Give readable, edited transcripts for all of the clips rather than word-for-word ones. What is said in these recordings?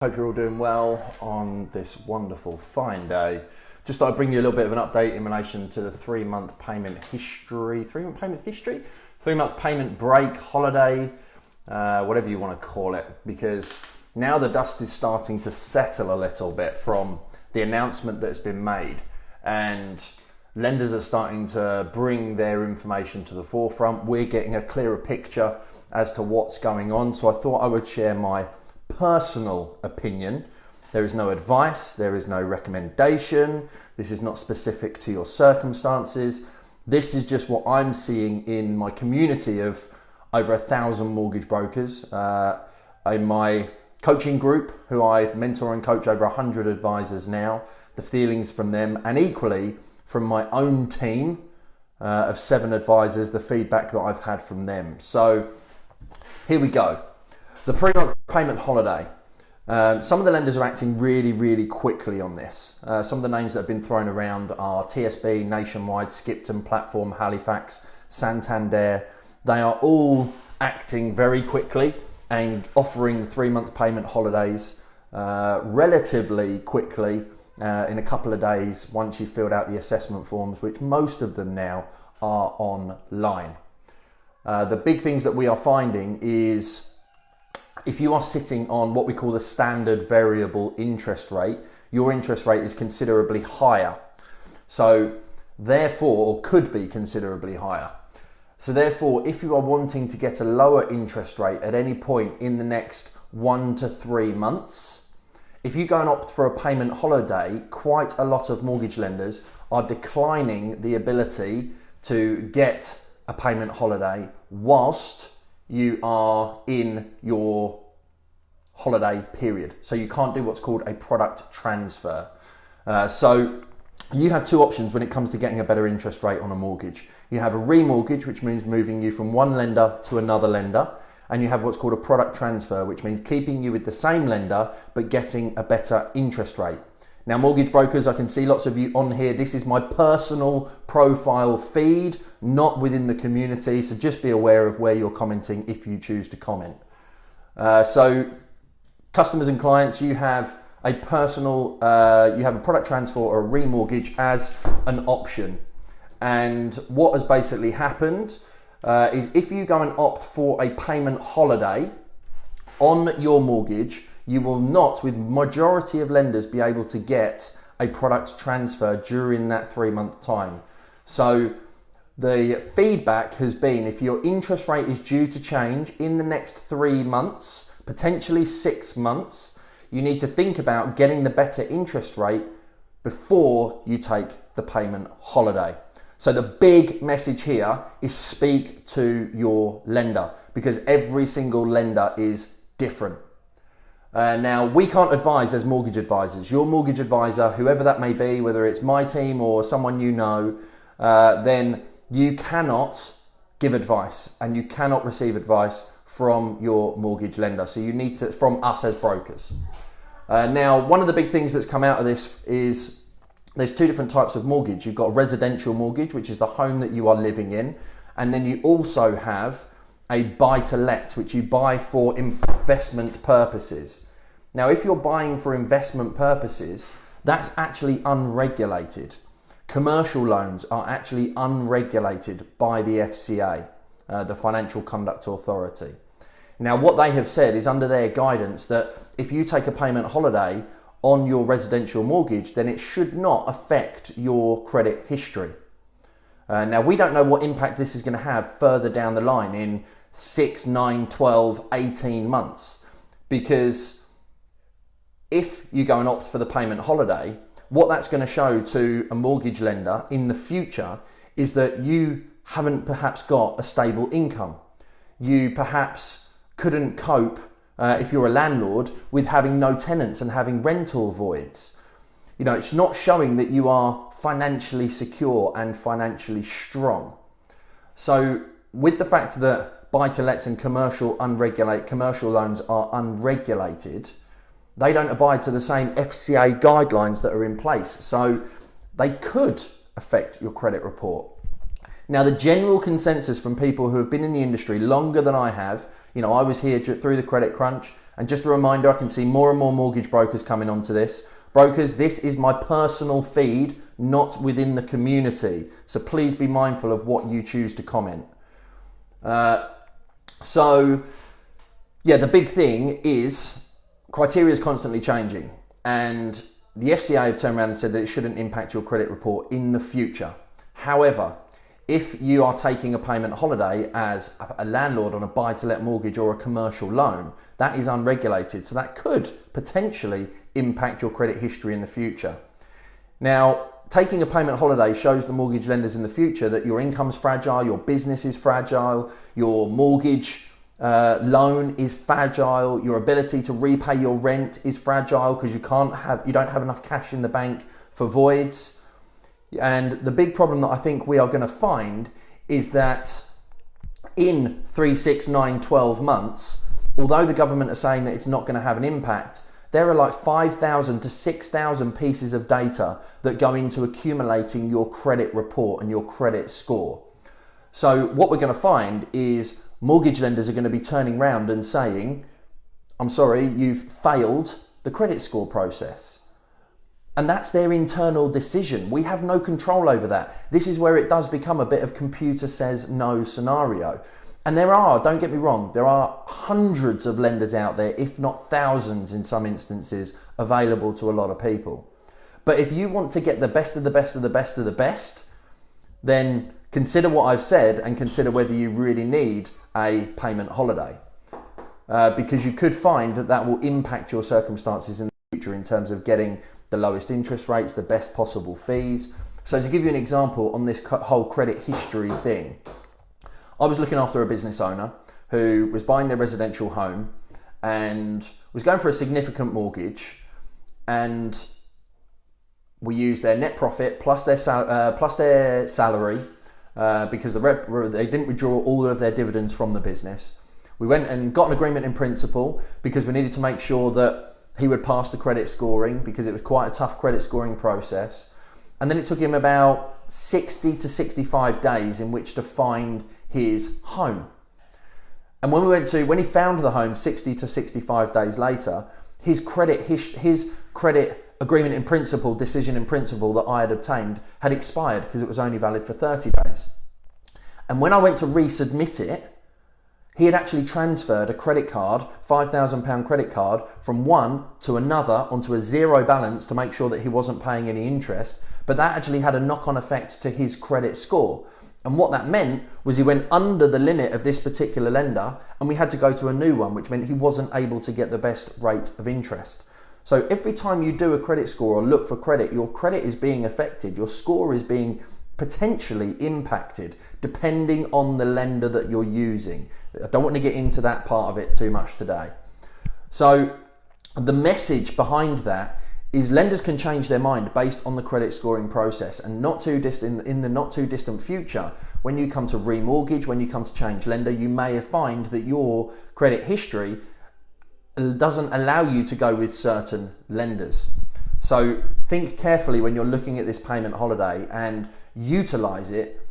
Hope you're all doing well on this wonderful, fine day. Just thought I'd bring you a little bit of an update in relation to the 3-month payment history, 3-month payment break, holiday, whatever you want to call it, because now the dust is starting to settle a little bit from the announcement that's been made, and lenders are starting to bring their information to the forefront. We're getting a clearer picture as to what's going on, so I thought I would share my personal opinion. There is no advice, there is no recommendation, this is not specific to your circumstances. This is just what I'm seeing in my community of over 1,000 mortgage brokers, in my coaching group, who I mentor and coach over 100 advisors now, the feelings from them, and equally from my own team of 7 advisors, the feedback that I've had from them. So here we go. The 3-month payment holiday. Some of the lenders are acting really quickly on this. Some of the names that have been thrown around are TSB, Nationwide, Skipton, Platform, Halifax, Santander. They are all acting very quickly and offering 3-month payment holidays relatively quickly in a couple of days once you've filled out the assessment forms, which most of them now are online. The big things that we are finding is if you are sitting on what we call the standard variable interest rate, your interest rate is considerably higher. So therefore, or could be considerably higher. So therefore, if you are wanting to get a lower interest rate at any point in the next 1 to 3 months, if you go and opt for a payment holiday, quite a lot of mortgage lenders are declining the ability to get a payment holiday whilst you are in your holiday period. So you can't do what's called a product transfer. So you have 2 options when it comes to getting a better interest rate on a mortgage. You have a remortgage, which means moving you from one lender to another lender. And you have what's called a product transfer, which means keeping you with the same lender, but getting a better interest rate. Now, mortgage brokers, I can see lots of you on here. This is my personal profile feed, not within the community. So just be aware of where you're commenting if you choose to comment. So customers and clients, you have a personal, you have a product transfer or a remortgage as an option. And what has basically happened is if you go and opt for a payment holiday on your mortgage, you will not, with majority of lenders, be able to get a product transfer during that 3-month time. So the feedback has been, if your interest rate is due to change in the next 3 months, potentially 6 months, you need to think about getting the better interest rate before you take the payment holiday. So the big message here is speak to your lender, because every single lender is different. Now, we can't advise as mortgage advisors. Your mortgage advisor, whoever that may be, whether it's my team or someone you know, then you cannot give advice and you cannot receive advice from your mortgage lender. So you need to, from us as brokers. Now, one of the big things that's come out of this is there's 2 different types of mortgage. You've got a residential mortgage, which is the home that you are living in. And then you also have a buy-to-let, which you buy for investment purposes. Now, if you're buying for investment purposes, that's actually unregulated. Commercial loans are actually unregulated by the FCA, the Financial Conduct Authority. Now, what they have said is under their guidance that if you take a payment holiday on your residential mortgage, then it should not affect your credit history. Now, we don't know what impact this is going to have further down the line in 6, 9, 12, 18 months. Because if you go and opt for the payment holiday, what that's going to show to a mortgage lender in the future is that you haven't perhaps got a stable income. You perhaps couldn't cope, if you're a landlord, with having no tenants and having rental voids. You know, it's not showing that you are financially secure and financially strong. So with the fact that buy-to-lets and commercial loans are unregulated, they don't abide to the same FCA guidelines that are in place. So they could affect your credit report. Now, the general consensus from people who have been in the industry longer than I have, you know, I was here through the credit crunch And just a reminder, I can see more and more mortgage brokers coming onto this. Brokers, this is my personal feed, not within the community. So please be mindful of what you choose to comment. So yeah, the big thing is criteria is constantly changing, and the FCA have turned around and said that it shouldn't impact your credit report in the future. However, if you are taking a payment holiday as a landlord on a buy-to-let mortgage or a commercial loan, that is unregulated. So that could potentially impact your credit history in the future. Now, taking a payment holiday shows the mortgage lenders in the future that your income's fragile, your business is fragile, your mortgage loan is fragile, your ability to repay your rent is fragile because you don't have enough cash in the bank for voids. And the big problem that I think we are going to find is that in 3, 6, 9, 12 months, although the government are saying that it's not going to have an impact, there are like 5,000 to 6,000 pieces of data that go into accumulating your credit report and your credit score. So what we're going to find is mortgage lenders are going to be turning around and saying, I'm sorry, you've failed the credit score process. And that's their internal decision. We have no control over that. This is where it does become a bit of computer says no scenario. And there are, don't get me wrong, there are hundreds of lenders out there, if not thousands in some instances, available to a lot of people. But if you want to get the best of the best of the best of the best, then consider what I've said and consider whether you really need a payment holiday. Because you could find that that will impact your circumstances in the future in terms of getting the lowest interest rates, the best possible fees. So to give you an example on this whole credit history thing, I was looking after a business owner who was buying their residential home and was going for a significant mortgage, and we used their net profit plus their salary because they didn't withdraw all of their dividends from the business. We went and got an agreement in principle because we needed to make sure that he would pass the credit scoring because it was quite a tough credit scoring process. And then it took him about 60 to 65 days in which to find his home. And when he found the home 60 to 65 days later, his credit agreement in principle, decision in principle that I had obtained had expired because it was only valid for 30 days. And when I went to resubmit it, he had actually transferred a credit card, £5,000 credit card, from one to another onto a zero balance to make sure that he wasn't paying any interest. But that actually had a knock-on effect to his credit score. And what that meant was he went under the limit of this particular lender, and we had to go to a new one, which meant he wasn't able to get the best rate of interest. So every time you do a credit score or look for credit, your credit is being affected. Your score is being potentially impacted depending on the lender that you're using. I don't want to get into that part of it too much today. So the message behind that is lenders can change their mind based on the credit scoring process, and in the not too distant future, when you come to remortgage, when you come to change lender, you may find that your credit history doesn't allow you to go with certain lenders. So think carefully when you're looking at this payment holiday and utilize it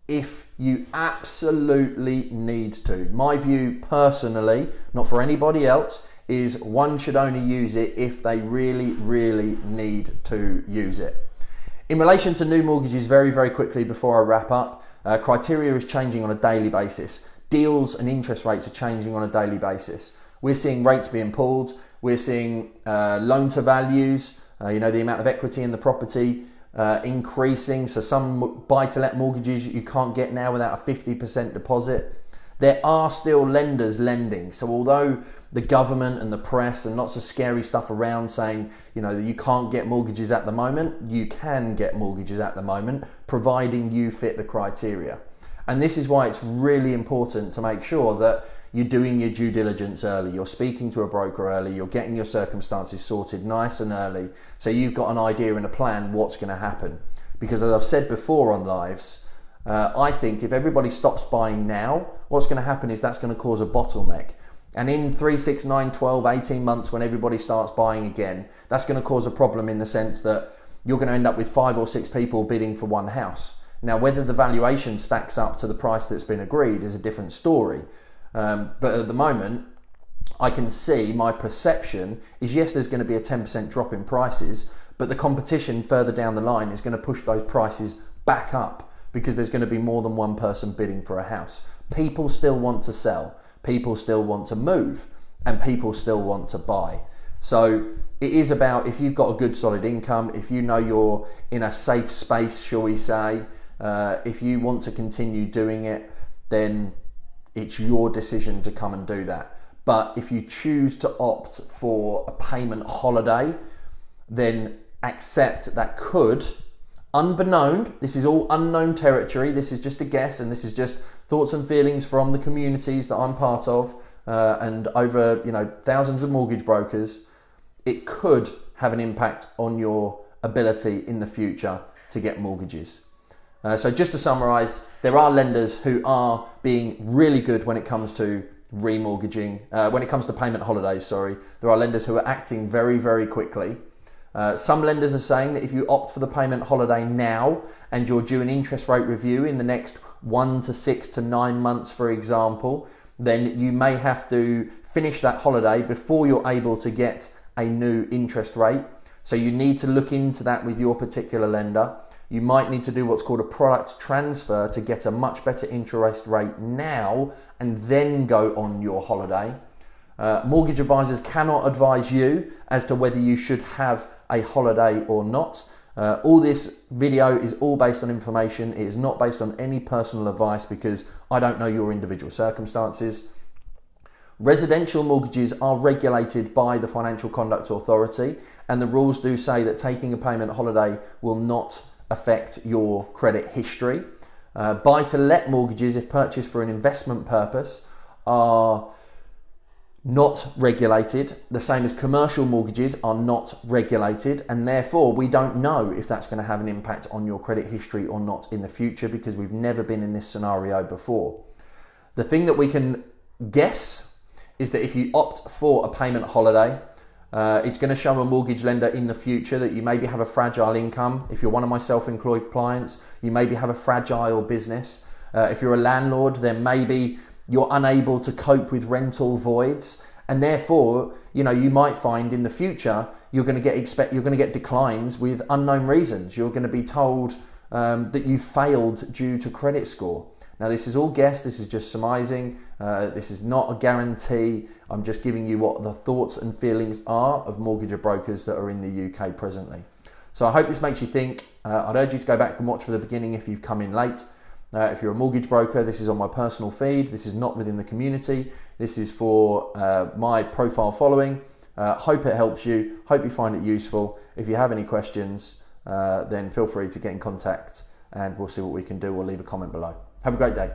if you absolutely need to. My view personally, not for anybody else, is one should only use it if they really, really need to use it. In relation to new mortgages, very, very quickly before I wrap up, criteria is changing on a daily basis. Deals and interest rates are changing on a daily basis. We're seeing rates being pulled. We're seeing loan to values, the amount of equity in the property increasing. So some buy-to-let mortgages you can't get now without a 50% deposit. There are still lenders lending. So although the government and the press and lots of scary stuff around saying, you can't get mortgages at the moment, you can get mortgages at the moment, providing you fit the criteria. And this is why it's really important to make sure that you're doing your due diligence early, you're speaking to a broker early, you're getting your circumstances sorted nice and early, so you've got an idea and a plan what's going to happen. Because as I've said before on lives, I think if everybody stops buying now, what's going to happen is that's going to cause a bottleneck. And in 3, 6, 9, 12, 18 months when everybody starts buying again, that's going to cause a problem in the sense that you're going to end up with 5 or 6 people bidding for one house. Now, whether the valuation stacks up to the price that's been agreed is a different story. But at the moment, I can see my perception is, yes, there's going to be a 10% drop in prices, but the competition further down the line is going to push those prices back up because there's going to be more than one person bidding for a house. People still want to sell, people still want to move, and people still want to buy. So it is about, if you've got a good solid income, if you know you're in a safe space, shall we say, if you want to continue doing it, then it's your decision to come and do that. But if you choose to opt for a payment holiday, then accept that could, unbeknown, this is all unknown territory, this is just a guess, and this is just thoughts and feelings from the communities that I'm part of, and over thousands of mortgage brokers, it could have an impact on your ability in the future to get mortgages. So just to summarise, there are lenders who are being really good when it comes to remortgaging, when it comes to payment holidays, sorry. There are lenders who are acting very, very quickly. Some lenders are saying that if you opt for the payment holiday now and you're due an interest rate review in the next 1 to 6 to 9 months, for example, then you may have to finish that holiday before you're able to get a new interest rate. So you need to look into that with your particular lender. You might need to do what's called a product transfer to get a much better interest rate now and then go on your holiday. Mortgage advisors cannot advise you as to whether you should have a holiday or not. All this video is all based on information. It is not based on any personal advice because I don't know your individual circumstances. Residential mortgages are regulated by the Financial Conduct Authority, and the rules do say that taking a payment holiday will not affect your credit history. Buy-to-let mortgages, if purchased for an investment purpose, are not regulated, the same as commercial mortgages are not regulated, and therefore we don't know if that's going to have an impact on your credit history or not in the future because we've never been in this scenario before. The thing that we can guess is that if you opt for a payment holiday, it's going to show a mortgage lender in the future that you maybe have a fragile income. If you're one of my self-employed clients, you maybe have a fragile business. If you're a landlord, then maybe you're unable to cope with rental voids, and therefore, you might find in the future you're going to get declines with unknown reasons. You're going to be told that you failed due to credit score. Now, this is all guess. This is just surmising. This is not a guarantee. I'm just giving you what the thoughts and feelings are of mortgage brokers that are in the UK presently. So I hope this makes you think. I'd urge you to go back and watch from the beginning if you've come in late. If you're a mortgage broker, this is on my personal feed. This is not within the community. This is for my profile following. Hope it helps you. Hope you find it useful. If you have any questions, then feel free to get in contact and we'll see what we can do or leave a comment below. Have a great day.